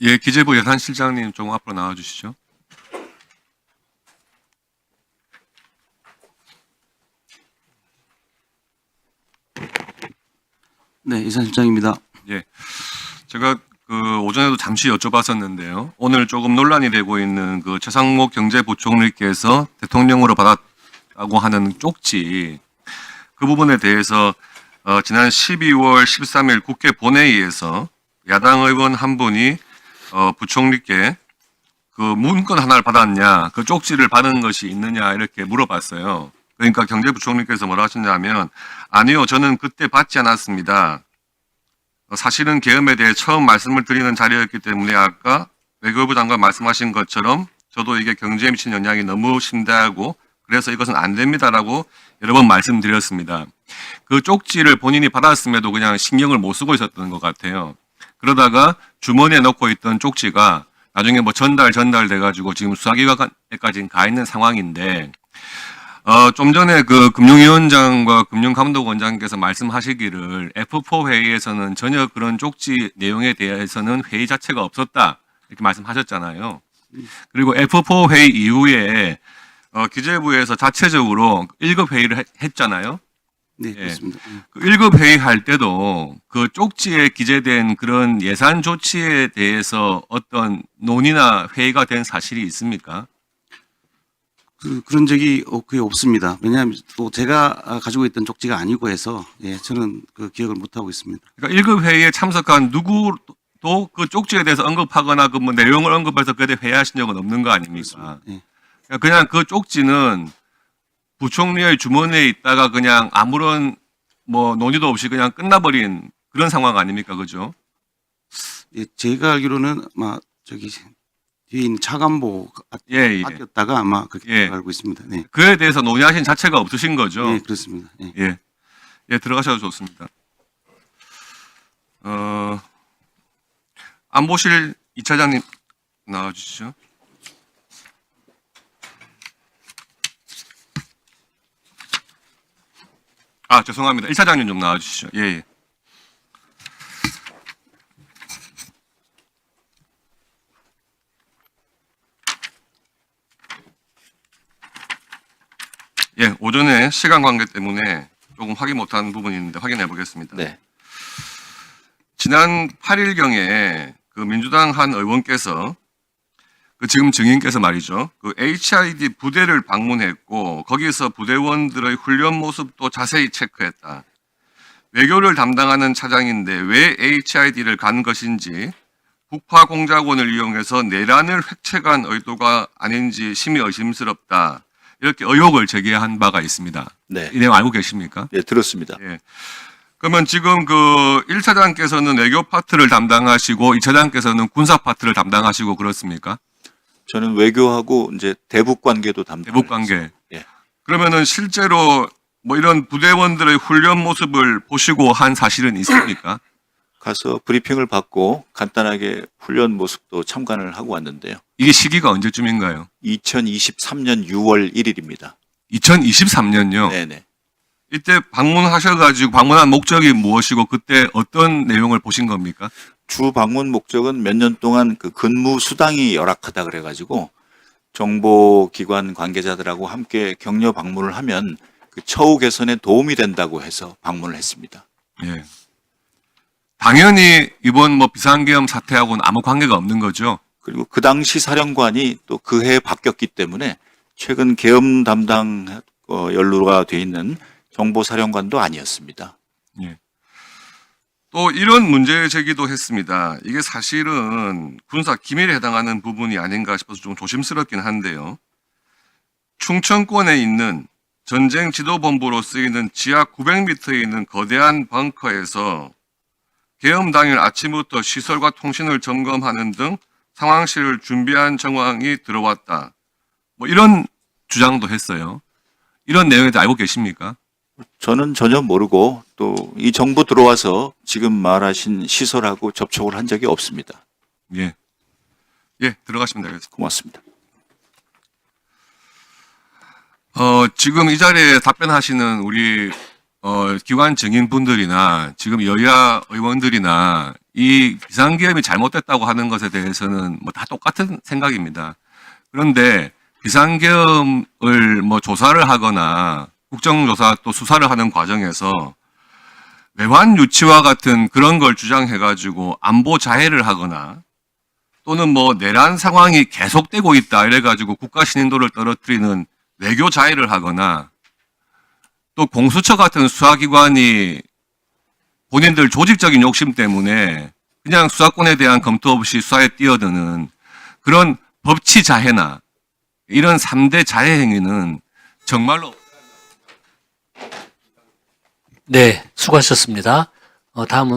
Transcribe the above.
예, 기재부 예산실장님 좀 앞으로 나와 주시죠. 네, 이산실장입니다. 예. 제가 그 오전에도 잠시 여쭤봤었는데요. 오늘 조금 논란이 되고 있는 그 최상목 경제부총리께서 대통령으로 받았다고 하는 쪽지 그 부분에 대해서 지난 12월 13일 국회 본회의에서 야당 의원 한 분이 부총리께 그 문건 하나를 받았냐, 그 쪽지를 받은 것이 있느냐 이렇게 물어봤어요. 그러니까 경제부총리께서 뭐라 하셨냐면 아니요, 저는 그때 받지 않았습니다. 사실은 계엄에 대해 처음 말씀을 드리는 자리였기 때문에 아까 외교부 장관 말씀하신 것처럼 저도 이게 경제에 미친 영향이 너무 심대하고 그래서 이것은 안 됩니다라고 여러 번 말씀드렸습니다. 그 쪽지를 본인이 받았음에도 그냥 신경을 못 쓰고 있었던 것 같아요. 그러다가 주머니에 넣고 있던 쪽지가 나중에 뭐 전달돼가지고 지금 수사기관에까지 가 있는 상황인데, 좀 전에 그 금융위원장과 금융감독원장께서 말씀하시기를 F4 회의에서는 전혀 그런 쪽지 내용에 대해서는 회의 자체가 없었다 이렇게 말씀하셨잖아요. 그리고 F4 회의 이후에 기재부에서 자체적으로 1급 회의를 했잖아요. 네, 예. 그렇습니다. 그 1급 회의할 때도 그 쪽지에 기재된 그런 예산 조치에 대해서 어떤 논의나 회의가 된 사실이 있습니까? 그런 적이 거의 없습니다. 왜냐하면 또 제가 가지고 있던 쪽지가 아니고 해서 예, 저는 그 기억을 못 하고 있습니다. 그러니까 1급 회의에 참석한 누구도 그 쪽지에 대해서 언급하거나 그 뭐 내용을 언급해서 그때 회의하신 적은 없는 거 아닙니까? 예. 그냥 그 쪽지는 부총리의 주머니에 있다가 그냥 아무런 뭐 논의도 없이 그냥 끝나버린 그런 상황 아닙니까? 그죠? 예, 제가 알기로는 아마 저기 뒤에 있는 차관보 예, 예. 아꼈다가 아마 그렇게 예. 알고 있습니다. 네, 그에 대해서 논의하신 자체가 없으신 거죠? 예, 그렇습니다. 예. 예. 예, 들어가셔도 좋습니다. 안보실 2차장님 나와주시죠. 아, 죄송합니다. 1차장님 좀 나와주시죠. 예, 예. 예, 오전에 시간 관계 때문에 조금 확인 못한 부분이 있는데 확인해 보겠습니다. 네. 지난 8일경에 그 민주당 한 의원께서 그 지금 증인께서 말이죠. 그 HID 부대를 방문했고 거기서 부대원들의 훈련 모습도 자세히 체크했다. 외교를 담당하는 차장인데 왜 HID를 간 것인지 북파 공작원을 이용해서 내란을 획책한 의도가 아닌지 심히 의심스럽다. 이렇게 의혹을 제기한 바가 있습니다. 네. 이 내용 알고 계십니까? 네, 들었습니다. 예. 그러면 지금 그 1차장께서는 외교 파트를 담당하시고 2차장께서는 군사 파트를 담당하시고 그렇습니까? 저는 외교하고 이제 대북 관계도 담당. 대북 관계. 예. 그러면은 실제로 뭐 이런 부대원들의 훈련 모습을 보시고 한 사실은 있습니까? 가서 브리핑을 받고 간단하게 훈련 모습도 참관을 하고 왔는데요. 이게 시기가 언제쯤인가요? 2023년 6월 1일입니다. 2023년요. 네네. 이때 방문하셔가지고 방문한 목적이 무엇이고 그때 어떤 내용을 보신 겁니까? 주 방문 목적은 몇 년 동안 그 근무 수당이 열악하다 그래가지고 정보기관 관계자들하고 함께 격려 방문을 하면 그 처우 개선에 도움이 된다고 해서 방문을 했습니다. 예. 당연히 이번 뭐 비상계엄 사태하고는 아무 관계가 없는 거죠. 그리고 그 당시 사령관이 또 그 해에 바뀌었기 때문에 최근 계엄 담당 연루가 돼 있는 정보사령관도 아니었습니다. 예. 또 이런 문제 제기도 했습니다. 이게 사실은 군사 기밀에 해당하는 부분이 아닌가 싶어서 좀 조심스럽긴 한데요. 충청권에 있는 전쟁 지도본부로 쓰이는 지하 900m에 있는 거대한 벙커에서 계엄 당일 아침부터 시설과 통신을 점검하는 등 상황실을 준비한 정황이 들어왔다. 뭐 이런 주장도 했어요. 이런 내용에 대해 알고 계십니까? 저는 전혀 모르고 또 이 정부 들어와서 지금 말하신 시설하고 접촉을 한 적이 없습니다. 예. 예, 들어가시면 되겠습니다. 고맙습니다. 지금 이 자리에 답변하시는 우리 기관 증인분들이나 지금 여야 의원들이나 이 비상계엄이 잘못됐다고 하는 것에 대해서는 뭐 다 똑같은 생각입니다. 그런데 비상계엄을 뭐 조사를 하거나 국정조사 또 수사를 하는 과정에서 외환 유치와 같은 그런 걸 주장해가지고 안보 자해를 하거나 또는 뭐 내란 상황이 계속되고 있다 이래가지고 국가 신인도를 떨어뜨리는 외교 자해를 하거나 또 공수처 같은 수사기관이 본인들 조직적인 욕심 때문에 그냥 수사권에 대한 검토 없이 수사에 뛰어드는 그런 법치 자해나 이런 3대 자해 행위는 정말로 네, 수고하셨습니다. 다음은